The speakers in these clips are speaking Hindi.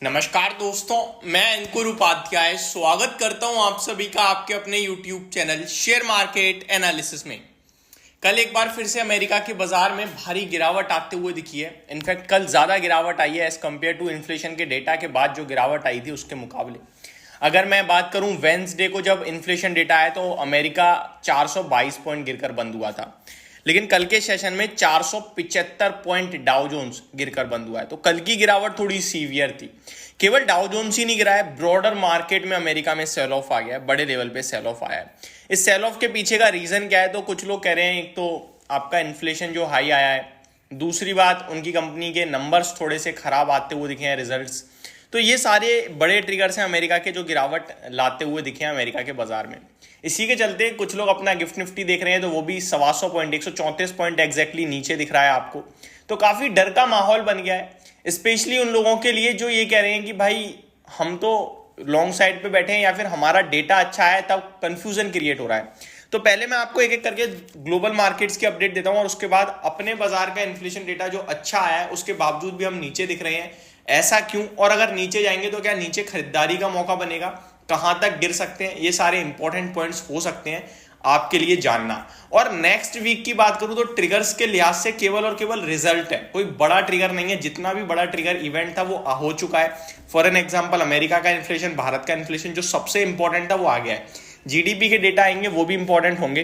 नमस्कार दोस्तों, मैं अंकुर उपाध्याय स्वागत करता हूं आप सभी का आपके अपने YouTube channel share market analysis में। कल एक बार फिर से अमेरिका के बाजार में भारी गिरावट आते हुए दिखी है। इनफैक्ट कल ज्यादा गिरावट आई है एज कंपेयर टू इन्फ्लेशन के डेटा के बाद जो गिरावट आई थी उसके मुकाबले। अगर मैं बात करूं वेंसडे को जब इन्फ्लेशन डेटा आया तो अमेरिका 422 पॉइंट गिरकर बंद हुआ था, लेकिन कल के सेशन में 475 पॉइंट डाउ जोन्स गिरकर बंद हुआ है। तो कल की गिरावट थोड़ी सीवियर थी। केवल डाउ जोन्स ही नहीं गिरा है, ब्रॉडर मार्केट में अमेरिका में सेल ऑफ आ गया है, बड़े लेवल पे सेल ऑफ आया है। इस सेल ऑफ के पीछे का रीजन क्या है? तो कुछ लोग कह रहे हैं एक तो आपका इन्फ्लेशन जो हाई आया है, दूसरी बात उनकी कंपनी के नंबर्स थोड़े से खराब आते हुए दिखे हैं, रिजल्ट्स। तो ये सारे बड़े ट्रिगर्स हैं अमेरिका के जो गिरावट लाते हुए दिखे हैं अमेरिका के बाजार में। इसी के चलते कुछ लोग अपना गिफ्ट निफ्टी देख रहे हैं तो वो भी 134 पॉइंट 134 पॉइंट एग्जैक्टली नीचे दिख रहा है आपको। तो काफी डर का माहौल बन गया है, स्पेशली उन लोगों के लिए जो ये कह रहे हैं कि भाई हम तो लॉन्ग साइड पे बैठे हैं या फिर हमारा डेटा अच्छा है, तब कंफ्यूजन क्रिएट हो रहा है। तो पहले मैं आपको एक एक करके ग्लोबल मार्केट्स की अपडेट देता हूं और उसके बाद अपने बाजार का इन्फ्लेशन डेटा जो अच्छा आया है उसके बावजूद भी हम नीचे दिख रहे हैं, ऐसा क्यों? और अगर नीचे जाएंगे तो क्या नीचे खरीदारी का मौका बनेगा? कहां तक गिर सकते हैं? ये सारे इंपॉर्टेंट पॉइंट्स हो सकते हैं आपके लिए जानना। और नेक्स्ट वीक की बात करूं तो ट्रिगर्स के लिहाज से केवल और केवल रिजल्ट है, कोई बड़ा ट्रिगर नहीं है। जितना भी बड़ा ट्रिगर इवेंट था वो हो चुका है। फॉर एन एग्जांपल अमेरिका का इन्फ्लेशन, भारत का इन्फ्लेशन जो सबसे इंपॉर्टेंट था वो आ गया है। जीडीपी के डेटा आएंगे वो भी इंपॉर्टेंट होंगे।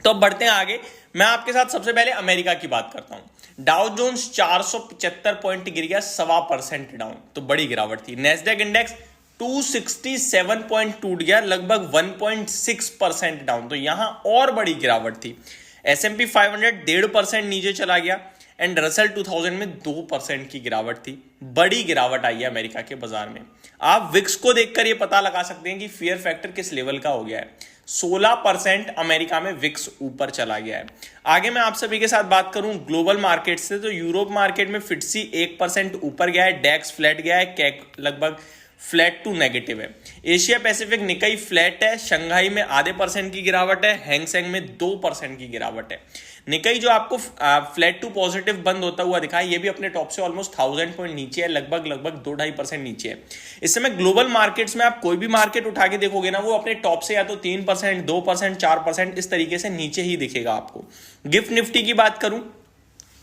तो अब बढ़ते हैं आगे। मैं आपके साथ सबसे पहले अमेरिका की बात करता हूं। डाउ जोन्स 475 पॉइंट गिर गया, 1.25% डाउन, तो बड़ी गिरावट थी। नेस्डैक इंडेक्स 267 पॉइंट टूट गया, लगभग 1.6% डाउन, तो यहां और बड़ी गिरावट थी। S&P 500 1.5% नीचे चला गया एंड रसल 2000 में 2% की गिरावट थी। बड़ी गिरावट आई है अमेरिका के बाजार में। आप विक्स को देखकर यह पता लगा सकते हैं कि फियर फैक्टर किस लेवल का हो गया है। 16% अमेरिका में विक्स ऊपर चला गया है। आगे मैं आप सभी के साथ बात करूं ग्लोबल मार्केट से, तो यूरोप मार्केट में फिटसी 1% ऊपर गया है, डेक्स फ्लैट गया है, कैक लगभग फ्लैट टू नेगेटिव है। एशिया पैसिफिक निकाई फ्लैट है, शंघाई में 0.5% की गिरावट है, हैंगसेंग में 2% की गिरावट है। निकाई जो आपको फ्लैट टू पॉजिटिव बंद होता हुआ दिखा है, ये भी अपने टॉप से ऑलमोस्ट 1000 पॉइंट नीचे है, लगभग 2-2.5% नीचे है। इस समय ग्लोबल मार्केट्स में आप कोई भी मार्केट उठा के देखोगे ना, वो अपने टॉप से या तो 3%, 2%, 4% इस तरीके से नीचे ही दिखेगा आपको। गिफ्ट निफ्टी की बात करूं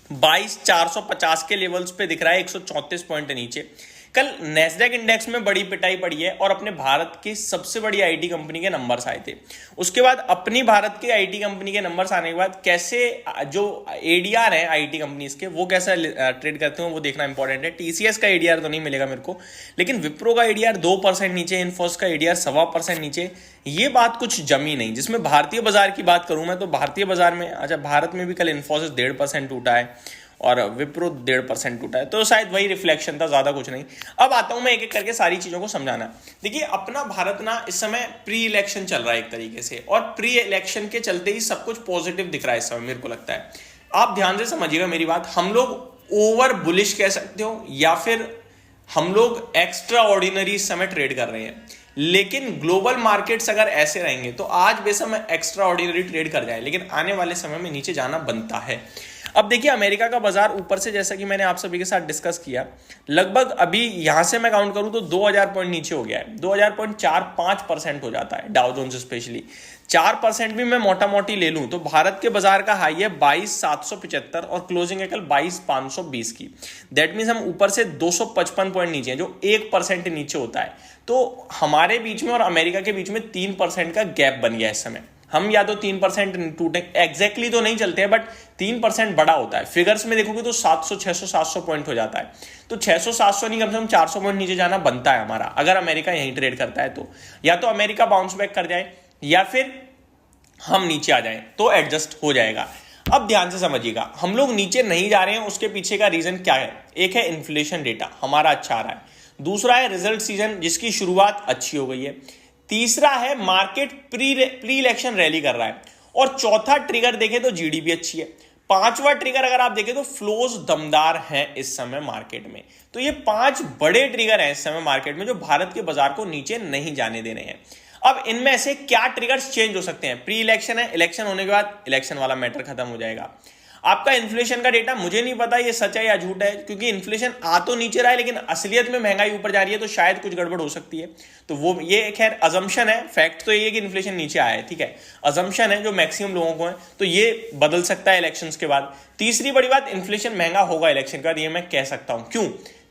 22,450 के लेवल्स पे दिख रहा है, 134 पॉइंट नीचे। कल नेस्डैक इंडेक्स में बड़ी पिटाई पड़ी है और अपने भारत की सबसे बड़ी आईटी कंपनी के नंबर्स आए थे। उसके बाद अपनी भारत की आईटी कंपनी के नंबर्स आने के बाद कैसे जो एडीआर है आईटी कंपनीज के वो कैसा ट्रेड करते हैं वो देखना इंपॉर्टेंट है। टीसीएस का एडीआर तो नहीं मिलेगा मेरे को, लेकिन विप्रो का एडीआर 2% नीचे, इन्फोसिस का एडीआर 1.25% नीचे। ये बात कुछ जमी नहीं। जिसमें भारतीय बाजार की बात करूं मैं तो भारतीय बाजार में अच्छा भारत में भी कल इन्फोसिस 1.5% टूटा है और विप्रो 1.5% टूटा है, तो शायद वही रिफ्लेक्शन था, ज्यादा कुछ नहीं। अब आता हूं मैं एक एक करके सारी चीजों को समझाना। देखिए अपना भारत ना इस समय प्री इलेक्शन चल रहा है एक तरीके से, और प्री इलेक्शन के चलते ही सब कुछ पॉजिटिव दिख रहा है इस समय, मेरे को लगता है। आप ध्यान से समझिएगा मेरी बात। हम लोग ओवर बुलिश कह सकते हो या फिर हम लोग एक्स्ट्रा ऑर्डिनरी इस समय ट्रेड कर रहे हैं, लेकिन ग्लोबल मार्केट्स अगर ऐसे रहेंगे तो आज बेसमय एक्स्ट्रा ऑर्डिनरी ट्रेड कर जाए, लेकिन आने वाले समय में नीचे जाना बनता है। अब देखिए अमेरिका का बाजार ऊपर से, जैसा कि मैंने आप सभी के साथ डिस्कस किया, लगभग अभी यहां से मैं काउंट करूं तो 2000 पॉइंट नीचे हो गया है। 2000.45% हो जाता है डाउ जोन्स, स्पेशली 4% भी मैं मोटा मोटी ले लूं तो भारत के बाजार का हाई है 22,775 और क्लोजिंग है कल 22,520 की। दैट मीन्स हम ऊपर से 255 पॉइंट नीचे हैं, जो 1% नीचे होता है। तो हमारे बीच में और अमेरिका के बीच में 3% का गैप बन गया इस समय। हम या तो 3% टूटे, एग्जैक्टली तो नहीं चलते हैं, बट 3% बड़ा होता है। फिगर्स में देखोगे तो 700, 600, 700 पॉइंट हो जाता है। तो 600, 700 नहीं, कम से कम 400 पॉइंट नीचे जाना बनता है हमारा, अगर अमेरिका यहीं ट्रेड करता है तो। या तो अमेरिका बाउंस बैक कर जाए या फिर हम नीचे आ जाए तो एडजस्ट हो जाएगा। अब ध्यान से समझिएगा, हम लोग नीचे नहीं जा रहे हैं, उसके पीछे का रीजन क्या है? एक है इन्फ्लेशन डेटा हमारा अच्छा आ रहा है, दूसरा है रिजल्ट सीजन जिसकी शुरुआत अच्छी हो गई है, तीसरा है मार्केट प्री इलेक्शन रैली कर रहा है, और चौथा ट्रिगर देखें तो जीडीपी अच्छी है। पांचवा ट्रिगर अगर आप देखें तो फ्लोज दमदार हैं इस समय मार्केट में। तो ये 5 बड़े ट्रिगर हैं इस समय मार्केट में जो भारत के बाजार को नीचे नहीं जाने दे रहे हैं। अब इनमें से क्या ट्रिगर्स चेंज हो सकते हैं? प्री इलेक्शन है, इलेक्शन होने के बाद इलेक्शन वाला मैटर खत्म हो जाएगा। आपका इन्फ्लेशन का डेटा मुझे नहीं पता ये सच है या झूठ है, क्योंकि इन्फ्लेशन आ तो नीचे रहा है लेकिन असलियत में महंगाई ऊपर जा रही है, तो शायद कुछ गड़बड़ हो सकती है। तो वो ये खैर अजम्पशन है, फैक्ट तो ये है कि इन्फ्लेशन नीचे आया है, ठीक है, अजम्पशन है जो मैक्सिमम लोगों को है, तो ये बदल सकता है इलेक्शंस के बाद। तीसरी बड़ी बात, इन्फ्लेशन महंगा होगा इलेक्शन के बाद, ये मैं कह सकता हूं। क्यों?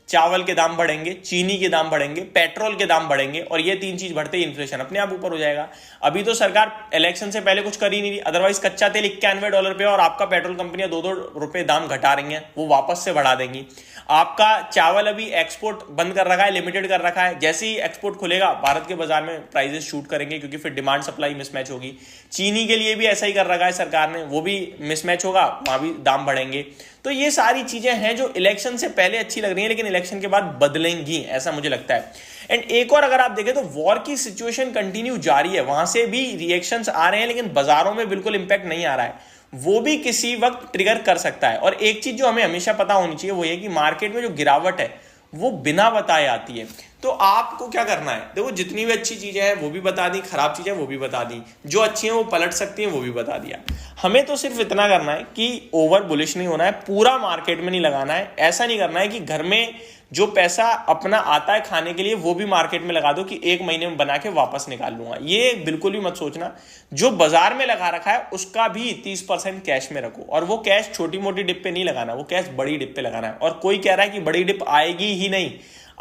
चावल के दाम बढ़ेंगे, चीनी के दाम बढ़ेंगे, पेट्रोल के दाम बढ़ेंगे, और ये तीन चीज बढ़ते ही इन्फ्लेशन अपने आप ऊपर हो जाएगा। अभी तो सरकार इलेक्शन से पहले कुछ कर ही नहीं रही, अदरवाइज कच्चा तेल $91 पे और आपका पेट्रोल कंपनियां $2 दाम घटा रही हैं, वो वापस से बढ़ा देंगी। आपका चावल अभी एक्सपोर्ट बंद कर रखा है, लिमिटेड कर रखा है, जैसे ही एक्सपोर्ट खुलेगा भारत के बाजार में प्राइसेस शूट करेंगे, क्योंकि फिर डिमांड सप्लाई मिसमैच होगी। चीनी के लिए भी ऐसा ही कर रखा है सरकार ने, वो भी मिसमैच होगा, वहां भी दाम बढ़ेंगे। तो ये सारी चीजें हैं जो इलेक्शन से पहले अच्छी लग रही हैं लेकिन इलेक्शन के बाद बदलेंगी, ऐसा मुझे लगता है। एंड एक और अगर आप देखें तो वॉर की सिचुएशन कंटिन्यू जारी है, वहां से भी रिएक्शंस आ रहे हैं लेकिन बाजारों में बिल्कुल इंपैक्ट नहीं आ रहा है, वो भी किसी वक्त ट्रिगर कर सकता है। और एक चीज जो हमें हमेशा पता होनी चाहिए वो ये कि मार्केट में जो गिरावट है वो बिना बताए आती है। तो आपको क्या करना है, देखो जितनी भी अच्छी चीजें हैं वो भी बता दी, खराब चीजें वो भी बता दी, जो अच्छी हैं वो पलट सकती हैं वो भी बता दिया। हमें तो सिर्फ इतना करना है कि ओवर बुलिश नहीं होना है, पूरा मार्केट में नहीं लगाना है। ऐसा नहीं करना है कि घर में जो पैसा अपना आता है खाने के लिए वो भी मार्केट में लगा दो कि 1 महीने में बना के वापस निकाल लूंगा, ये बिल्कुल भी मत सोचना। जो बाजार में लगा रखा है उसका भी 30% कैश में रखो, और वो कैश छोटी मोटी डिप पे नहीं लगाना, वो कैश बड़ी डिप पे लगाना है। और कोई कह रहा है कि बड़ी डिप आएगी ही नहीं,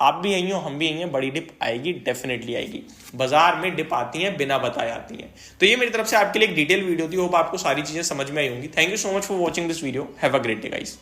आप भी यही हो, हम भी यही हैं, बड़ी डिप आएगी, डेफिनेटली आएगी। बाजार में डिप आती है, बिना बताए आती है। तो ये मेरी तरफ से आपके लिए एक डिटेल वीडियो थी, होप आपको सारी चीजें समझ में आई होंगी। Thank you so much for watching this video, have a great day guys.